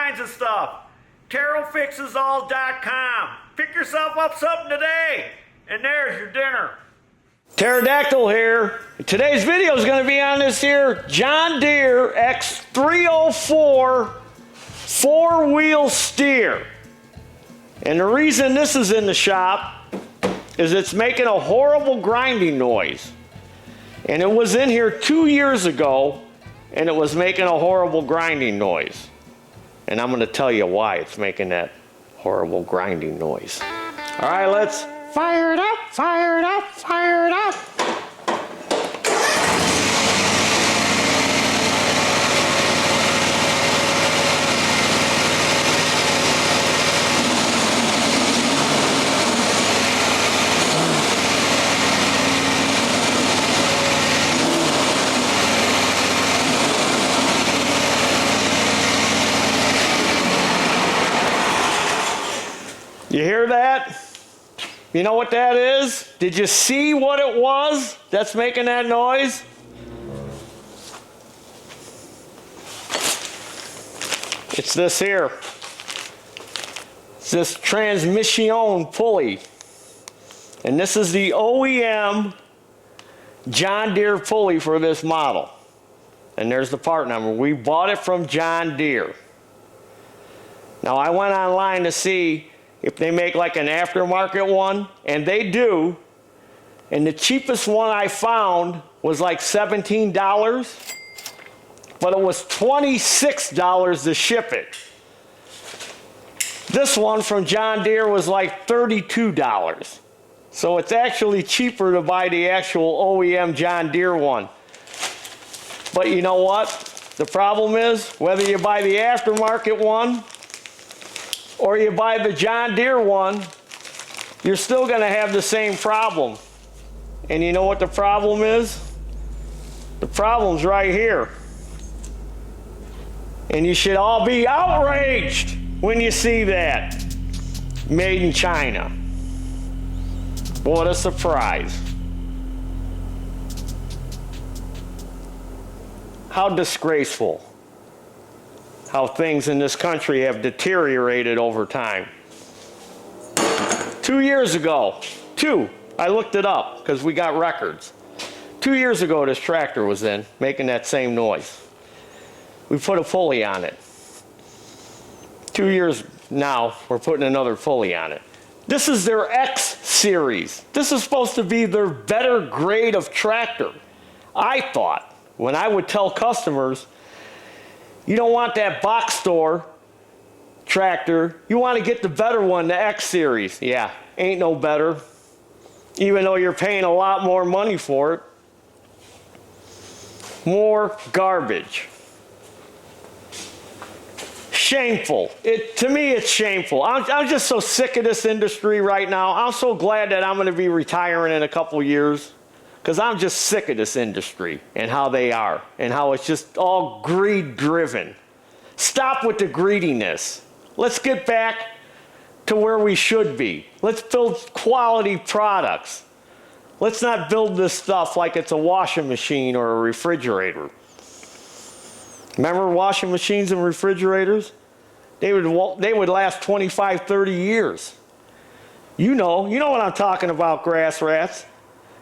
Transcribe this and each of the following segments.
kinds of stuff. TarylFixesAll.com. Pick yourself up something today, and there's your dinner. Pterodactyl here. Today's video is going to be on this here John Deere X304 four-wheel steer. And the reason this is in the shop is it's making a horrible grinding noise. And it was in here 2 years ago, and it was making a horrible grinding noise. And I'm going to tell you why it's making that horrible grinding noise. All right, let's fire it up, fire it up, fire it up. You hear that? You know what that is? Did you see what it was that's making that noise? It's this here. It's this transmission pulley. And this is the OEM John Deere pulley for this model. And there's the part number. We bought it from John Deere. Now I went online to see if they make like an aftermarket one, and they do, and the cheapest one I found was like $17, but it was $26 to ship it. This one from John Deere was like $32. So it's actually cheaper to buy the actual OEM John Deere one. But you know what? The problem is, whether you buy the aftermarket one or you buy the John Deere one, you're still going to have the same problem. And you know what the problem is? The problem's right here. And you should all be outraged when you see that. Made in China. What a surprise. How disgraceful. How things in this country have deteriorated over time. 2 years ago, I looked it up because we got records. 2 years ago this tractor was in, making that same noise. We put a pulley on it. 2 years now, we're putting another pulley on it. This is their X series. This is supposed to be their better grade of tractor. I thought, when I would tell customers, you don't want that box store tractor. You want to get the better one, the X series. Yeah, ain't no better. Even though you're paying a lot more money for it. More garbage. Shameful. To me, it's shameful. I'm just so sick of this industry right now. I'm so glad that I'm going to be retiring in a couple years. Because I'm just sick of this industry and how they are and how it's just all greed driven. Stop with the greediness. Let's get back to where we should be. Let's build quality products. Let's not build this stuff like it's a washing machine or a refrigerator. Remember washing machines and refrigerators? They would last 25, 30 years. You know what I'm talking about, grass rats.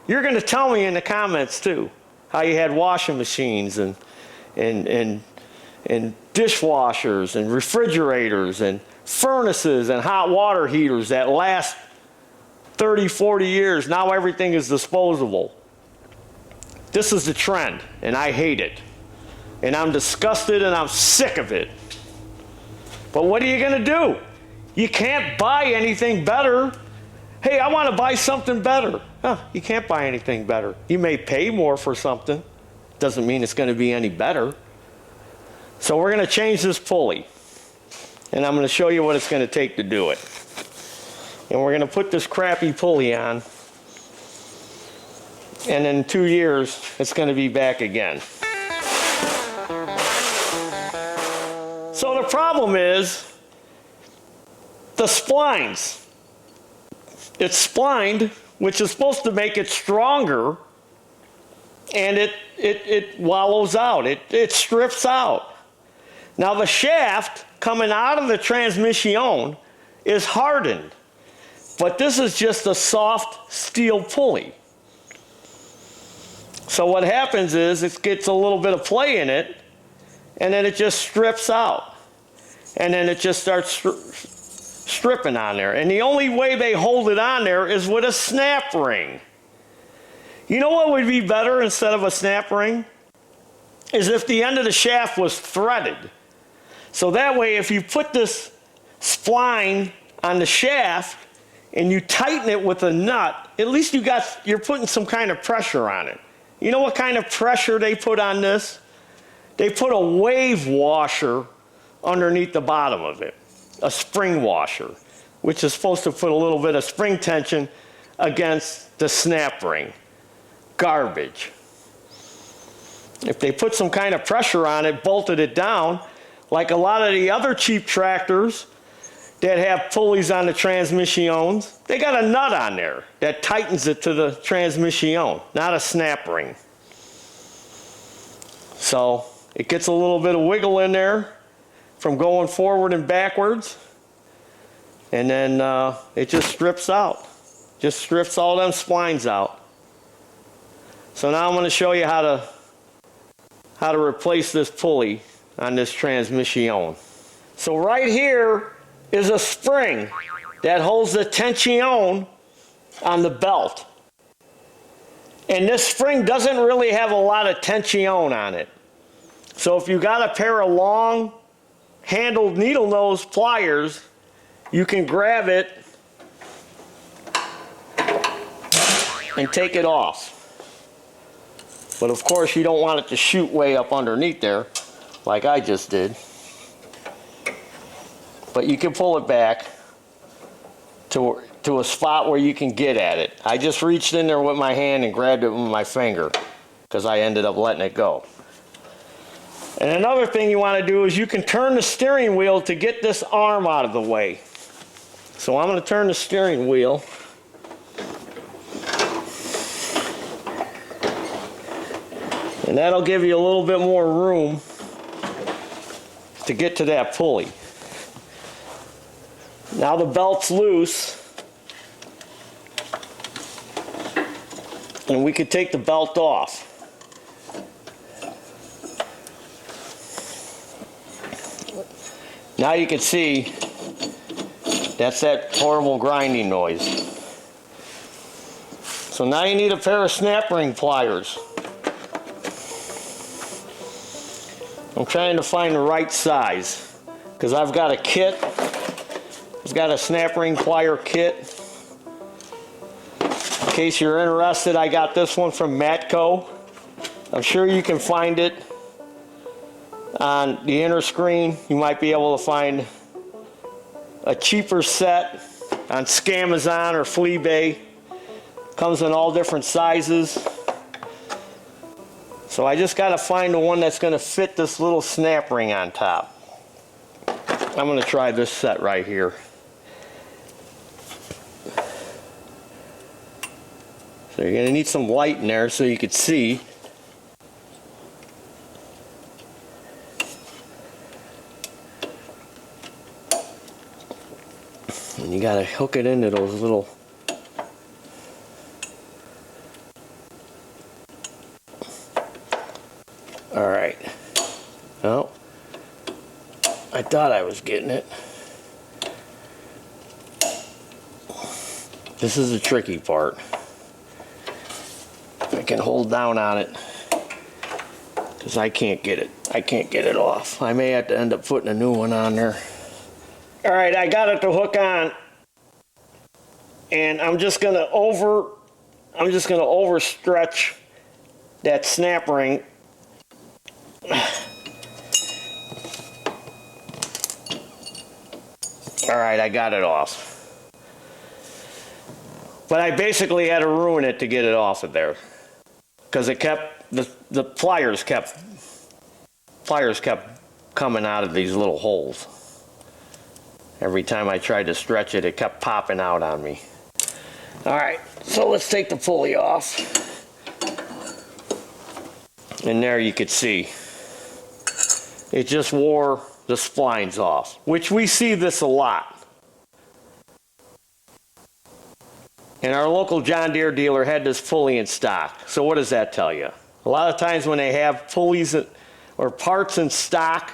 You're going to tell me in the comments too how you had washing machines and dishwashers and refrigerators and furnaces and hot water heaters that last 30, 40 years. Now everything is disposable. This is the trend, and I hate it. And I'm disgusted and I'm sick of it. But what are you going to do? You can't buy anything better. Hey, I want to buy something better. You can't buy anything better. You may pay more for something. Doesn't mean it's going to be any better. So we're going to change this pulley. And I'm going to show you what it's going to take to do it. And we're going to put this crappy pulley on. And in 2 years, it's going to be back again. So the problem is the splines. It's splined, which is supposed to make it stronger, and it wallows out. It strips out. Now the shaft coming out of the transmission is hardened, but this is just a soft steel pulley. So what happens is it gets a little bit of play in it, and then it just strips out. And then it just starts stripping on there. And the only way they hold it on there is with a snap ring. You know what would be better instead of a snap ring? Is if the end of the shaft was threaded. So that way, if you put this spline on the shaft and you tighten it with a nut, at least you're putting some kind of pressure on it. You know what kind of pressure they put on this? They put a wave washer underneath the bottom of it, a spring washer, which is supposed to put a little bit of spring tension against the snap ring. Garbage. If they put some kind of pressure on it, bolted it down, like a lot of the other cheap tractors that have pulleys on the transmissions, they got a nut on there that tightens it to the transmission, not a snap ring. So it gets a little bit of wiggle in there from going forward and backwards, and then it just strips out. Just strips all them splines out. So now I'm going to show you how to replace this pulley on this transmission. So right here is a spring that holds the tension on the belt. And this spring doesn't really have a lot of tension on it. So if you got a pair of long handled needle nose pliers, you can grab it and take it off. But of course you don't want it to shoot way up underneath there like I just did. But you can pull it back to a spot where you can get at it. I just reached in there with my hand and grabbed it with my finger because I ended up letting it go. And another thing you want to do is you can turn the steering wheel to get this arm out of the way. So I'm going to turn the steering wheel. And that'll give you a little bit more room to get to that pulley. Now the belt's loose, and we could take the belt off. Now you can see that's that horrible grinding noise. So now you need a pair of snap ring pliers. I'm trying to find the right size because I've got a kit. It's got a snap ring plier kit. In case you're interested, I got this one from Matco. I'm sure you can find it on the inner screen. You might be able to find a cheaper set on Scamazon or Fleabay. Comes in all different sizes. So I just got to find the one that's going to fit this little snap ring on top. I'm going to try this set right here. So you're going to need some light in there so you can see. And you got to hook it into those little Alright. Well, I thought I was getting it. This is the tricky part. I can hold down on it because I can't get it. I can't get it off. I may have to end up putting a new one on there. Alright, I got it to hook on. And I'm just gonna overstretch that snap ring. Alright, I got it off. But I basically had to ruin it to get it off of there. Because it kept, the pliers kept coming out of these little holes. Every time I tried to stretch it, it kept popping out on me. Alright, so let's take the pulley off. And there you could see. It just wore the splines off, which we see this a lot. And our local John Deere dealer had this pulley in stock. So what does that tell you? A lot of times when they have pulleys or parts in stock,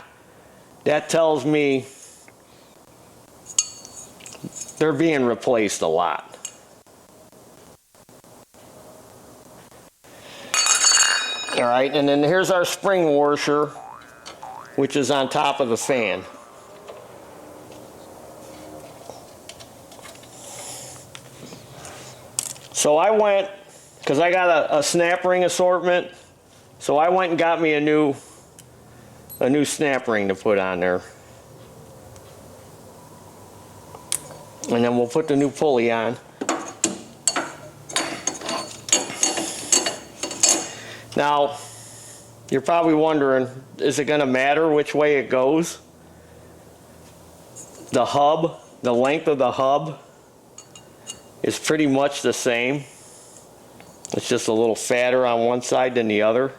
that tells me they're being replaced a lot. All right, and then here's our spring washer, which is on top of the fan. So I went, because I got a snap ring assortment, so I went and got me a new snap ring to put on there. And then we'll put the new pulley on. Now, you're probably wondering, is it going to matter which way it goes? The hub, the length of the hub is pretty much the same. It's just a little fatter on one side than the other.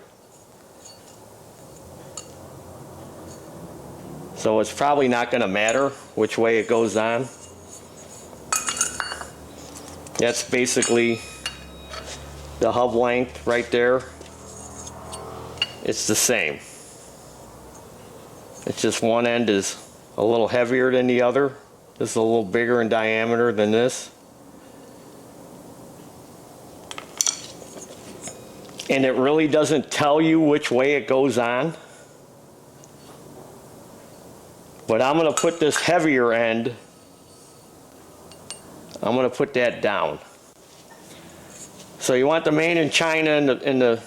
So it's probably not going to matter which way it goes on. That's basically the hub length right there. It's the same. It's just one end is a little heavier than the other. This is a little bigger in diameter than this. And it really doesn't tell you which way it goes on. But I'm going to put this heavier end, I'm going to put that down. So you want the made in China and the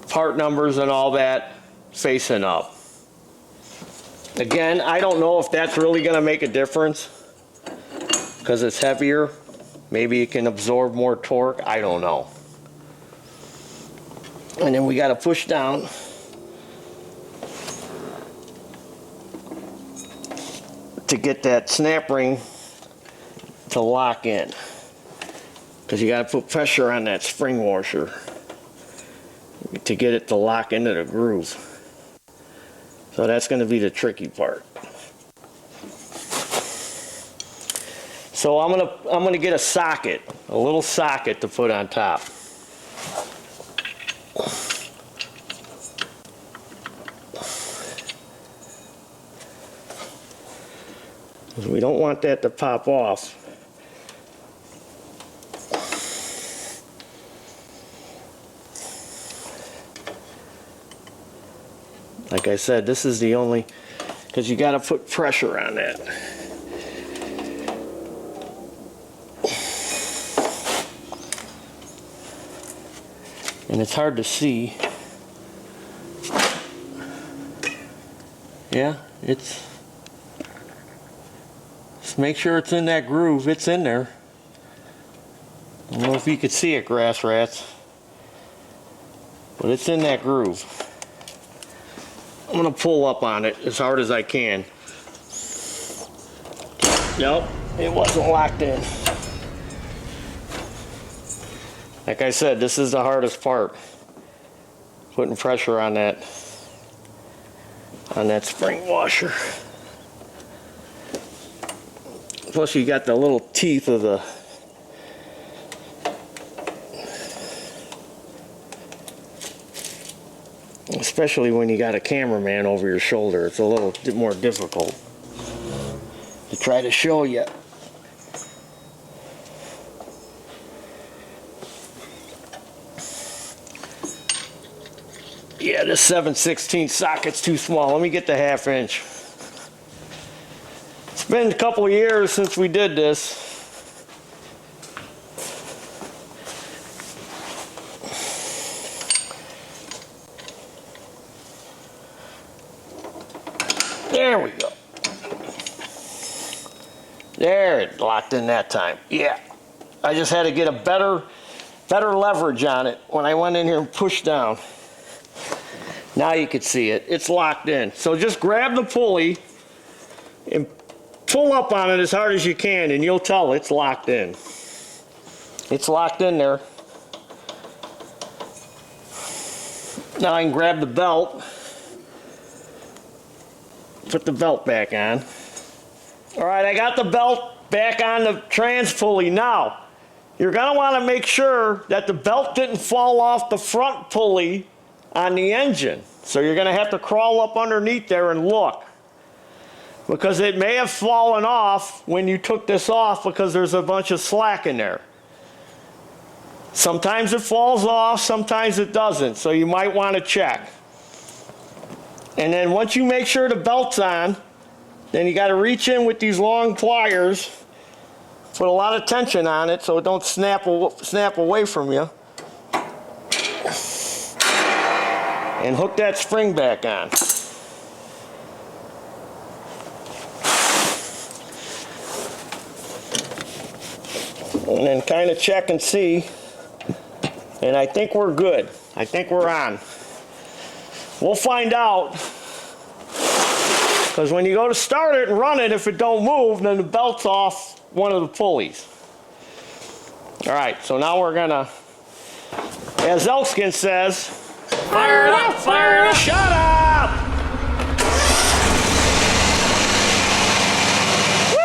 part numbers and all that facing up. Again, I don't know if that's really going to make a difference because it's heavier. Maybe it can absorb more torque. I don't know. And then we got to push down to get that snap ring to lock in, because you got to put pressure on that spring washer to get it to lock into the groove. So that's going to be the tricky part. So I'm gonna get a socket, a little socket to put on top. We don't want that to pop off. Like I said, this is the only, because you got to put pressure on that. And it's hard to see. Yeah, it's, just make sure it's in that groove. It's in there. I don't know if you could see it, grass rats, but it's in that groove. I'm gonna pull up on it as hard as I can. Nope, it wasn't locked in. Like I said, this is the hardest part. Putting pressure on that spring washer. Plus you got the little teeth of the especially when you got a cameraman over your shoulder, it's a little more difficult to try to show you. Yeah, this 7/16 socket's too small. Let me get the 1/2 inch. It's been a couple of years since we did this. There we go. There, it locked in that time. Yeah, I just had to get a better leverage on it when I went in here and pushed down. Now you can see it. It's locked in. So just grab the pulley and pull up on it as hard as you can, and you'll tell it's locked in. It's locked in there. Now I can grab the belt put the belt back on. All right, I got the belt back on the trans pulley. Now, you're gonna wanna make sure that the belt didn't fall off the front pulley on the engine. So you're gonna have to crawl up underneath there and look, because it may have fallen off when you took this off because there's a bunch of slack in there. Sometimes it falls off, sometimes it doesn't, so you might wanna check. And then once you make sure the belt's on, then you got to reach in with these long pliers, put a lot of tension on it so it don't snap away from you, and hook that spring back on. And then kind of check and see, and I think we're good. I think we're on. We'll find out. Because when you go to start it and run it, if it don't move, then the belt's off one of the pulleys. All right, so now we're gonna, as Elkskin says, fire it up, fire it up, shut up! Woo!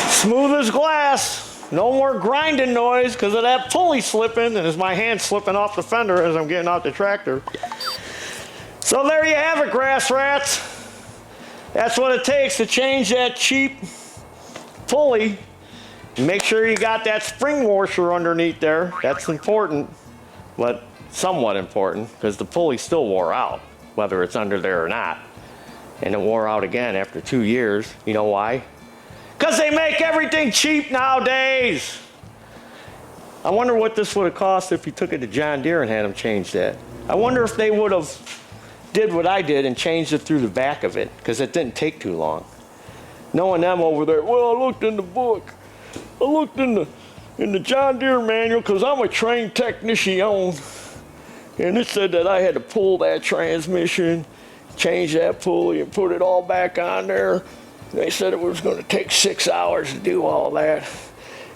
Smooth as glass. No more grinding noise because of that pulley slipping, and as my hand's slipping off the fender as I'm getting out the tractor. So there you have it, grass rats. That's what it takes to change that cheap pulley. Make sure you got that spring washer underneath there. That's important, but somewhat important, because the pulley still wore out, whether it's under there or not. And it wore out again after 2 years. You know why? Because they make everything cheap nowadays. I wonder what this would have cost if you took it to John Deere and had them change that. I wonder if they would have did what I did and changed it through the back of it, because it didn't take too long. Knowing them over there, well, I looked in the book. I looked in the John Deere manual, because I'm a trained technician, and it said that I had to pull that transmission, change that pulley, and put it all back on there. They said it was going to take 6 hours to do all that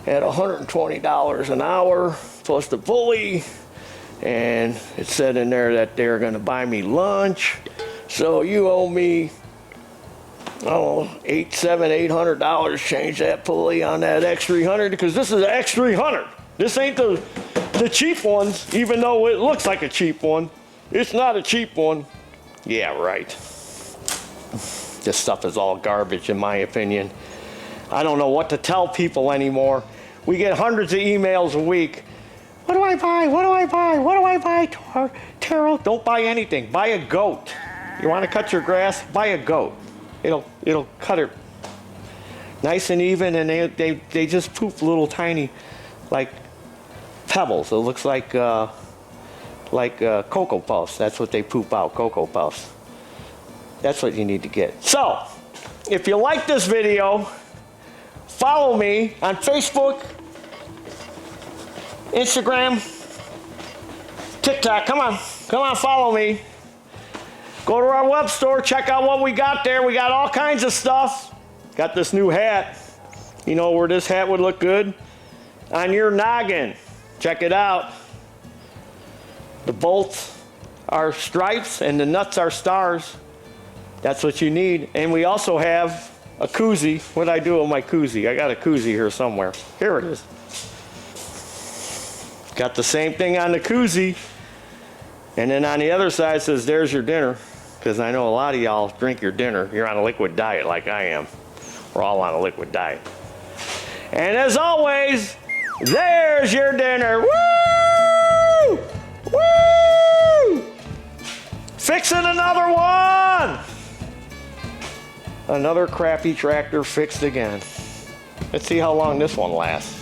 at $120 an hour plus the pulley, and it said in there that they're going to buy me lunch, so you owe me, I don't know, $800 change that pulley on that X300, because this is an X300. This ain't the cheap ones, even though it looks like a cheap one. It's not a cheap one. Yeah, right. This stuff is all garbage, in my opinion. I don't know what to tell people anymore. We get hundreds of emails a week. What do I buy? What do I buy? What do I buy, Taryl? Don't buy anything. Buy a goat. You want to cut your grass? Buy a goat. It'll cut it nice and even, and they just poop little tiny, like pebbles. It looks like Cocoa Puffs. That's what they poop out, Cocoa Puffs. That's what you need to get. So, if you like this video, follow me on Facebook, Instagram, TikTok. Come on, follow me. Go to our web store, check out what we got there. We got all kinds of stuff. Got this new hat. You know where this hat would look good? On your noggin. Check it out. The bolts are stripes and the nuts are stars. That's what you need. And we also have a koozie. What did I do with my koozie? I got a koozie here somewhere. Here it is. Got the same thing on the koozie. And then on the other side says, there's your dinner. Because I know a lot of y'all drink your dinner. You're on a liquid diet like I am. We're all on a liquid diet. And as always, there's your dinner. Woo! Woo! Fixing another one! Another crappy tractor fixed again. Let's see how long this one lasts.